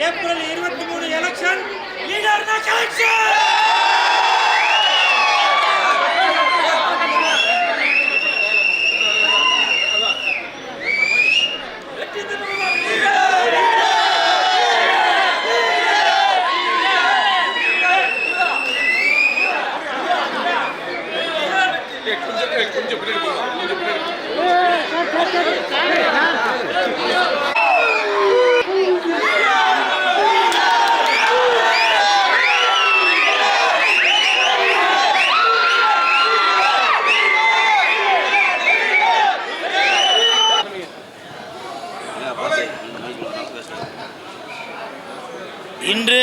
April 23 election leader collection. இன்று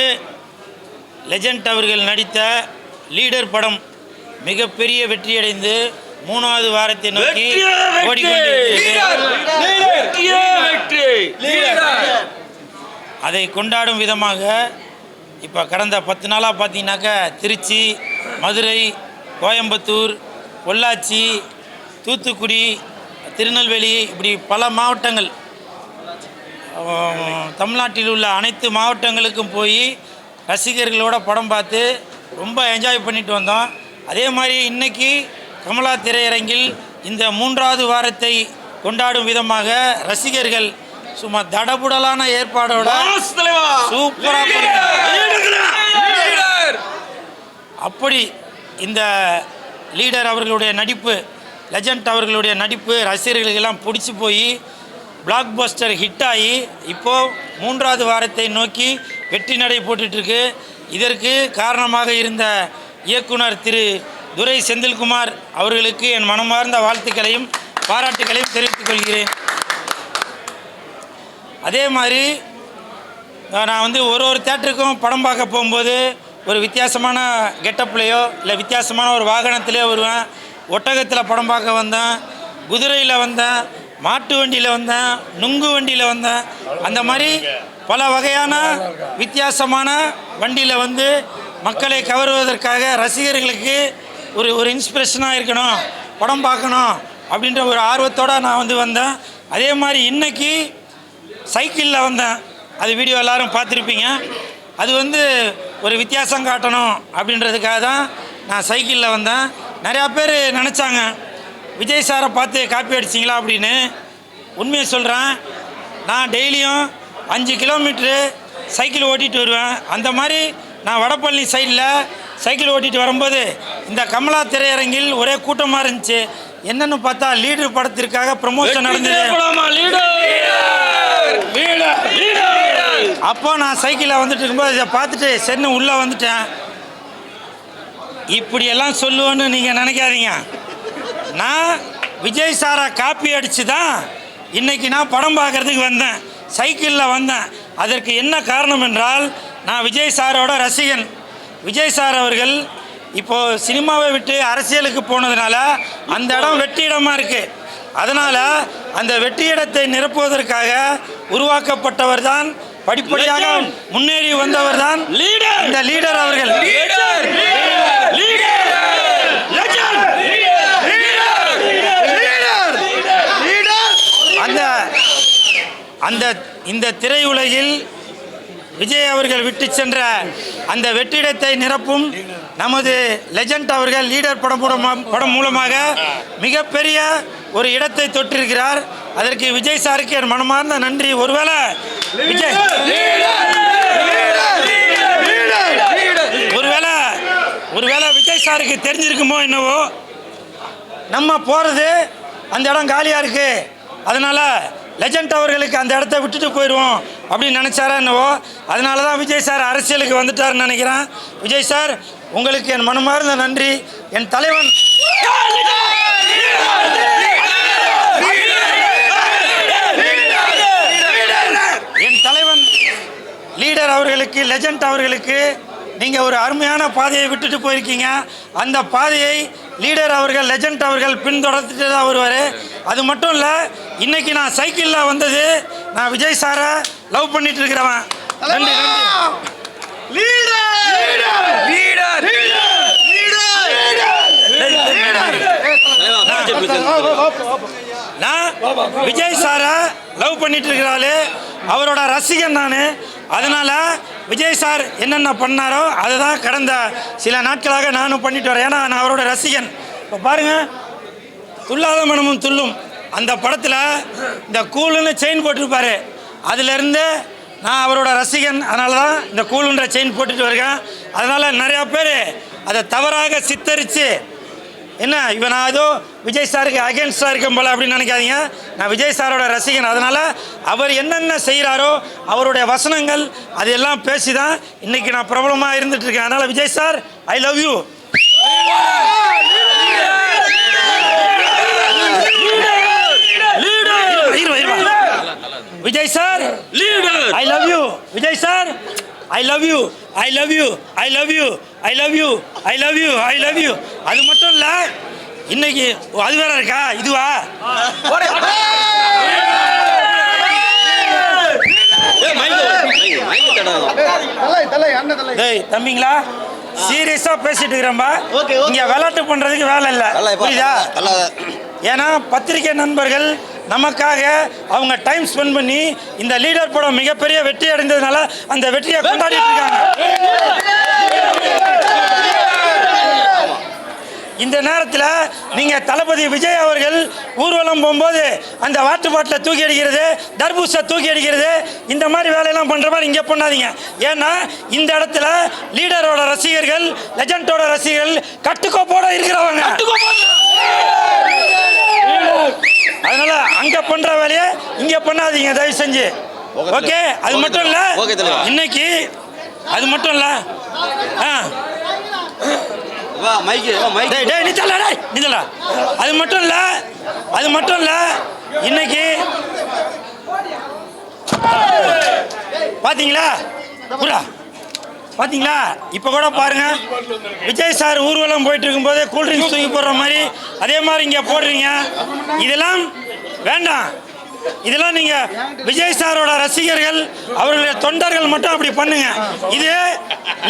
legend அவர்கள் நடித்த லீடர் படம் மிகப்பெரிய வெற்றியடைந்து 3வது வாரத்தை நோக்கி அதை கொண்டாடும் விதமாக இப்போ கடந்த 10 நாளாக பார்த்தீங்கன்னாக்கா திருச்சி, மதுரை, கோயம்புத்தூர், பொள்ளாச்சி, தூத்துக்குடி, திருநெல்வேலி இப்படி பல மாவட்டங்கள், தமிழ்நாட்டில் உள்ள அனைத்து மாவட்டங்களுக்கும் போய் ரசிகர்களோட படம் பார்த்து ரொம்ப என்ஜாய் பண்ணிட்டு வந்தோம். அதே மாதிரி இன்றைக்கி கமலா திரையரங்கில் இந்த 3வது வாரத்தை கொண்டாடும் விதமாக ரசிகர்கள் சும்மா தடபுடலான ஏற்பாடோட சூப்பராக அப்படி இந்த லீடர் அவர்களுடைய நடிப்பு, லெஜண்ட் அவர்களுடைய நடிப்பு ரசிகர்களுக்கெல்லாம் பிடிச்சி போய் பிளாக் பஸ்டர் ஹிட் ஆகி இப்போது 3வது வாரத்தை நோக்கி வெற்றி நடை போட்டுட்ருக்கு. இதற்கு காரணமாக இருந்த இயக்குனர் திரு துரை செந்தில்குமார் அவர்களுக்கு என் மனமார்ந்த வாழ்த்துக்களையும் பாராட்டுகளையும் தெரிவித்துக் கொள்கிறேன். அதே மாதிரி நான் ஒரு தேட்டருக்கும் படம் பார்க்க போகும்போது ஒரு வித்தியாசமான கெட்டப்லேயோ இல்லை வித்தியாசமான ஒரு வாகனத்திலே வருவேன். ஒட்டகத்தில் படம் பார்க்க வந்தேன், குதிரையில் வந்தேன், மாட்டு வண்டியில் வந்தேன், நுங்கு வண்டியில் வந்தேன். அந்த மாதிரி பல வகையான வித்தியாசமான வண்டியில் வந்து மக்களை கவருவதற்காக ரசிகர்களுக்கு ஒரு இன்ஸ்பிரேஷனாக இருக்கணும், படம் பார்க்கணும் அப்படின்ற ஒரு ஆர்வத்தோடு நான் வந்தேன். அதே மாதிரி இன்றைக்கி சைக்கிளில் வந்தேன். அது வீடியோ எல்லோரும் பார்த்துருப்பீங்க. அது ஒரு வித்தியாசம் காட்டணும் அப்படின்றதுக்காக தான் நான் சைக்கிளில் வந்தேன். நிறையா பேர் நினச்சாங்க விஜய் சாரை பார்த்து காப்பி அடிச்சிங்களா அப்படின்னு. உண்மையை சொல்கிறேன், நான் டெய்லியும் 5 கிலோமீட்ரு சைக்கிள் ஓட்டிகிட்டு வருவேன். அந்த மாதிரி நான் வடபழனி சைடில் சைக்கிள் ஓட்டிகிட்டு வரும்போது இந்த கமலா திரையரங்கில் ஒரே கூட்டமாக இருந்துச்சு. என்னென்னு பார்த்தா லீடர் படத்திற்காக ப்ரமோஷன் நடந்தது. அப்போ நான் சைக்கிளில் வந்துட்டு இருக்கும்போது இதை பார்த்துட்டு சரின்னு உள்ளே வந்துட்டேன். இப்படியெல்லாம் சொல்லுவேன்னு நீங்கள் நினைக்காதீங்க. நான் விஜய் சாரை காப்பி அடித்து தான் இன்றைக்கி நான் படம் பார்க்குறதுக்கு வந்தேன், சைக்கிளில் வந்தேன். அதற்கு என்ன காரணம் என்றால், நான் விஜய் சாரோட ரசிகன். விஜய் சார் அவர்கள் இப்போது சினிமாவை விட்டு அரசியலுக்கு போனதுனால அந்த இடம் வெற்றி இடமாக இருக்குது. அதனால் அந்த வெற்றி இடத்தை நிரப்புவதற்காக உருவாக்கப்பட்டவர் தான், படிப்படியாக முன்னேறி வந்தவர் தான் இந்த லீடர் அவர்கள். இந்த திரையுலகில் விஜய் அவர்கள் விட்டு சென்ற அந்த வெற்றிடத்தை நிரப்பும் நமது லெஜண்ட் அவர்கள் லீடர் படம் மூலமாக மிகப்பெரிய ஒரு இடத்தை தொட்டிருக்கிறார். அதற்கு விஜய் சாருக்கு என் மனமார்ந்த நன்றி. ஒருவேளை விஜய் சாருக்கு தெரிஞ்சிருக்குமோ என்னவோ, நம்ம போகிறது அந்த இடம் காலியாக இருக்குது, அதனால் லெஜண்ட் அவர்களுக்கு அந்த இடத்த விட்டுட்டு போயிடுவோம் அப்படின்னு நினச்சாரா என்னவோ. அதனால தான் விஜய் சார் அரசியலுக்கு வந்துட்டார்னு நினைக்கிறேன். விஜய் சார், உங்களுக்கு என் மனமார்ந்த நன்றி. என் தலைவன் லீடர் அவர்களுக்கு, லெஜண்ட் அவர்களுக்கு நீங்கள் ஒரு அருமையான பாதையை விட்டுட்டு போயிருக்கீங்க. அந்த பாதையை லீடர் அவர்கள், லெஜண்ட் அவர்கள் பின்தொடர்ந்துட்டு தான் வருவார். அது மட்டும் இல்லை, இன்னைக்கு நான் சைக்கிளில் வந்தது நான் விஜய் சாரை லவ் பண்ணிட்டு இருக்கிறவன். நன்றி நான் விஜய் சாரை லவ் பண்ணிட்டு இருக்கிறாள், அவரோட ரசிகன் நான். அதனால விஜய் சார் என்னென்ன பண்ணாரோ அதை தான் கடந்த சில நாட்களாக நானும் பண்ணிட்டு வரேன். ஏன்னா நான் அவரோட ரசிகன். இப்போ பாருங்க, துல்லாத மனமும் துள்ளும் அந்த படத்தில் இந்த கூலுன்னு செயின் போட்டிருப்பாரு. அதிலிருந்து நான் அவரோட ரசிகன். அதனால தான் இந்த கூலுன்ற செயின் போட்டுட்டு இருக்கேன். அதனால் நிறையா பேர் அதை தவறாக சித்தரித்து என்ன இவன் நான் ஏதோ விஜய் சாருக்கு அகேன்ஸ்டாக இருக்கேன் போல அப்படின்னு நினைக்காதீங்க. நான் விஜய் சாரோட ரசிகன். அதனால் அவர் என்னென்ன செய்கிறாரோ அவருடைய வசனங்கள் அதெல்லாம் பேசி தான் இன்றைக்கி நான் பிரபலமாக இருந்துகிட்ருக்கேன். அதனால் Vijay sir, I love you. Vijay sir, I love you. Vijay sir, I love you, I love you, I love you, I love you, I love you, I love you. அது மட்டும் இல்லை, இன்னைக்கு அது வேற இருக்கா, இதுவா? தம்பிங்களா, சீரியஸா பேசிட்டு இருக்கிறேன்பா. இங்க விளையாட்டு பண்றதுக்கு வேலை இல்லை, புரியுதா? ஏன்னா பத்திரிகை நண்பர்கள் நமக்காக அவங்க டைம் ஸ்பெண்ட் பண்ணி இந்த லீடர் படம் மிகப்பெரிய வெற்றி அடைந்ததுனால அந்த வெற்றியை கொண்டாடிட்டு இருக்காங்க. இந்த நேரத்தில் நீங்கள் தளபதி விஜய் அவர்கள் ஊர்வலம் போகும்போது அந்த வாட்டு பாட்டில் தூக்கி அடிக்கிறது, தர்பூசை தூக்கி அடிக்கிறது, இந்த மாதிரி வேலையெல்லாம் பண்ணுற மாதிரி இங்கே பண்ணாதீங்க. ஏன்னா இந்த இடத்துல லீடரோட ரசிகர்கள், லெஜண்டோட ரசிகர்கள் கட்டுக்கோப்போட இருக்கிறவங்க. அதனால அங்க பண்ற வேலையை இங்க பண்ணாதீங்க தயவு செஞ்சு. ஓகே? அது மட்டும் இல்ல, இன்னைக்கு அது மட்டும் இல்ல, அது மட்டும் இல்ல, அது மட்டும் இல்ல, இன்னைக்கு பாத்தீங்களா பாத்தீங்களா? இப்ப கூட பாருங்க, விஜய் சார் ஊர்வலம் போயிட்டு இருக்கும்போது கூல்ட்ரிங்க்ஸ் தூக்கி போடுற மாதிரி அதே மாதிரி இங்க போடுறீங்க. இதெல்லாம் வேண்டாம். இதெல்லாம் நீங்க விஜய் சாரோட ரசிகர்கள், அவர்களுடைய தொண்டர்கள் மட்டும் அப்படி பண்ணுங்க. இது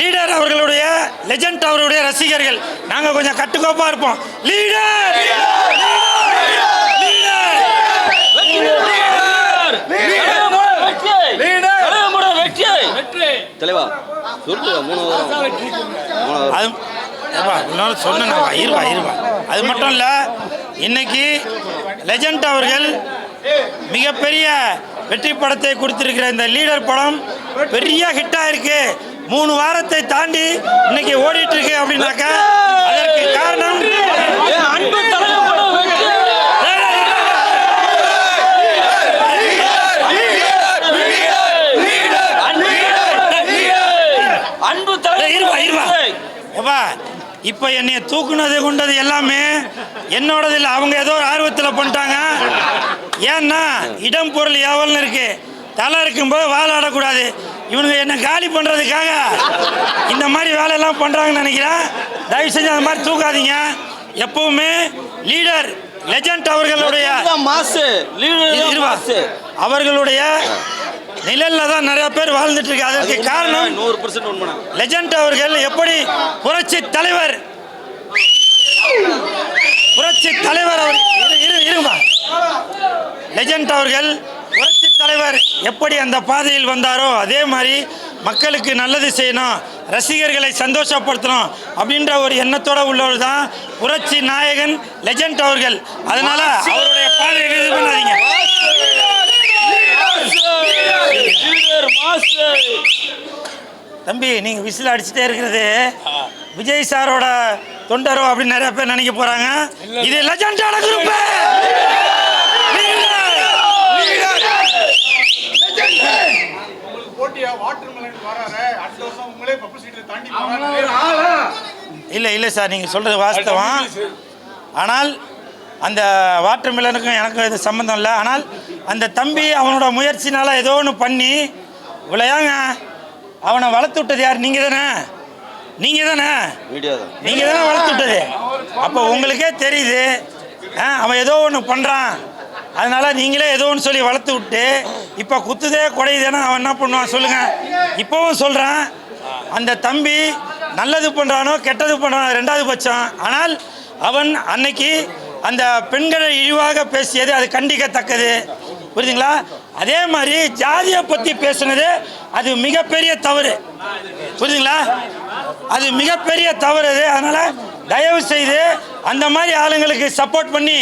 லீடர் அவர்களுடைய, லெஜண்ட் அவருடைய ரசிகர்கள். நாங்க கொஞ்சம் கட்டுக்கோப்பா இருப்போம். லீடர் தலைவா அது மட்டும் இல்ல, இன்னைக்கு லெஜண்ட் அவர்கள் மிகப்பெரிய வெற்றி படத்தை கொடுத்திருக்கிற இந்த லீடர் படம் பெரிய ஹிட்டா இருக்கு. 3 வாரத்தை தாண்டி இன்னைக்கு ஓடிட்டு இருக்கு. அப்படின்னாக்க அதற்கு காரணம் அன்பு இப்ப என்னைய தூக்குனது கொண்டது எல்லாமே என்னோடது இல்லை. அவங்க ஏதோ ஒரு ஆர்வத்தில் பண்ணிட்டாங்க. ஏன்னா இடம் பொருள் ஏவல்னு இருக்கு. தலை இருக்கும்போது வாழ ஆடக்கூடாது. இவனுங்க என்ன காலி பண்றதுக்காக இந்த மாதிரி வேலையெல்லாம் பண்றாங்கன்னு நினைக்கிறேன். தயவு செஞ்சு அந்த மாதிரி தூக்காதீங்க. எப்பவுமே லீடர் லெஜண்ட் அவர்களுடைய அவர்களுடைய நிழல்ல தான் நிறைய பேர் வாழ்ந்துட்டு இருக்கு. அதற்கு காரணம் 100% லெஜண்ட் அவர்கள் எப்படி புரட்சி தலைவர் அவர் இருங்க. லெஜண்ட் அவர்கள் புரட்சி தலைவர் எப்படி அந்த பாதையில் வந்தாரோ அதே மாதிரி மக்களுக்கு நல்லது செய்யணும், ரசிகர்களை சந்தோஷப்படுத்தணும் அப்படின்ற ஒரு எண்ணத்தோட உள்ளவர் தான் புரட்சி நாயகன் லெஜண்ட் அவர்கள். அதனால அவருடைய பாதையை இது பண்ணாதீங்க. தம்பி, நீங்க விசில் அடிச்சுட்டே இருக்கிறது விஜய் சாரோட தொண்டரோ அப்படின்னு நிறைய பேர் நினைக்க போறாங்க. இது லெஜண்டான குரூப். இல்ல சார், நீங்க சொல்றது வாஸ்தவம். ஆனால் அந்த வாட்டர் மில்லனுக்கும் எனக்கும் இது சம்மந்தம் இல்லை. ஆனால் அந்த தம்பி அவனோட முயற்சினால ஏதோ ஒன்று பண்ணி இவ்வளோயாங்க அவனை வளர்த்து விட்டது யார்? நீங்கள் தானே வளர்த்து விட்டது. அப்போ உங்களுக்கே தெரியுது அவன் ஏதோ ஒன்று பண்ணுறான் அதனால் நீங்களே ஏதோ ஒன்று சொல்லி வளர்த்து விட்டு இப்போ குத்துதே குறையுதேன்னா அவன் என்ன பண்ணுவான் சொல்லுங்கள். இப்போவும் சொல்கிறான், அந்த தம்பி நல்லது பண்ணுறானோ கெட்டது பண்ணுறானோ ரெண்டாவது பட்சம். ஆனால் அவன் அன்னைக்கு அந்த பெண்களை இழிவாக பேசியது அது கண்டிக்கத்தக்கது. புரியுதுங்களா? அதே மாதிரி ஜாதியை பற்றி பேசுனது அது மிகப்பெரிய தவறு. புரியுதுங்களா? அது மிகப்பெரிய தவறு. அது அதனால் தயவு செய்து அந்த மாதிரி ஆளுங்களுக்கு சப்போர்ட் பண்ணி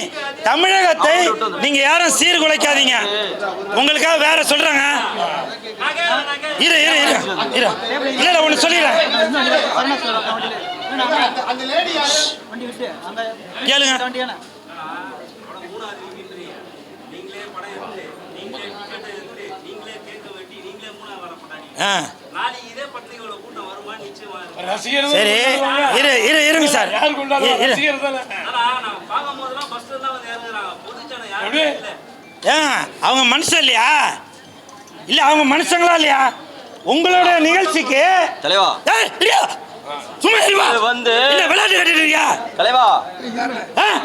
தமிழகத்தை நீங்கள் யாரும் சீர்குலைக்காதீங்க. உங்களுக்காக வேற சொல்கிறாங்க. இல்லை ஒன்று சொல்லிடுறேன் கேளுங்க. சரி இருங்க சார். அவங்க மனுஷன் இல்லையா? இல்ல அவங்க மனுஷங்களா இல்லையா? உங்களோட நிகழ்ச்சிக்கு தலைவா சும்மா வந்து விளையாட்டு கட்டிட்டு தலைவா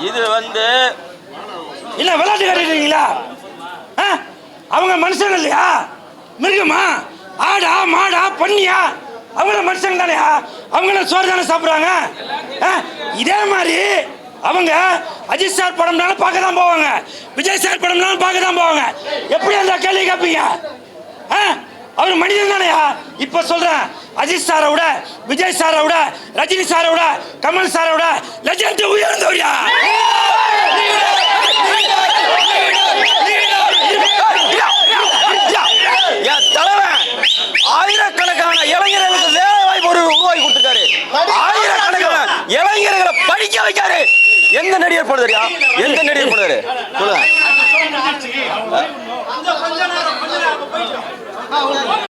இது வந்து இல்ல விளையாட்டு கட்டிட்டீங்களா? அவங்க மனுஷன் இல்லையா? மிருகமா? ஆடா மாடா பண்ணியா? அவங்கள மனுஷங்க தானேயா? அவங்கள சோறு தானே சாப்பிட்றாங்க. இதே மாதிரி அவங்க அஜித் சார் படம்னாலும் பார்க்க தான் போவாங்க, விஜய் சார் படம்னாலும் பார்க்க தான் போவாங்க. எப்படி அந்த கேள்வி கேட்பீங்க? அவர் மனிதன் தானேயா? இப்போ சொல்றேன், அஜித் சாரை விட, விஜய் சாரை விட, ரஜினி சாரை விட, கமல் சாரை விட லெஜெண்ட் உயர்ந்தவரியா? தலைவன் ஆயிரக்கணக்கான இளைஞர்களுக்கு வேலை வாய்ப்பு உருவாக்கி கொடுத்துருக்காரு. ஆயிரக்கணக்கான இளைஞர்களை படிக்க வைக்காரு. எந்த நடிகர் போடுறாரு? எந்த நடிகர் போடுறாரு சொல்லுங்க.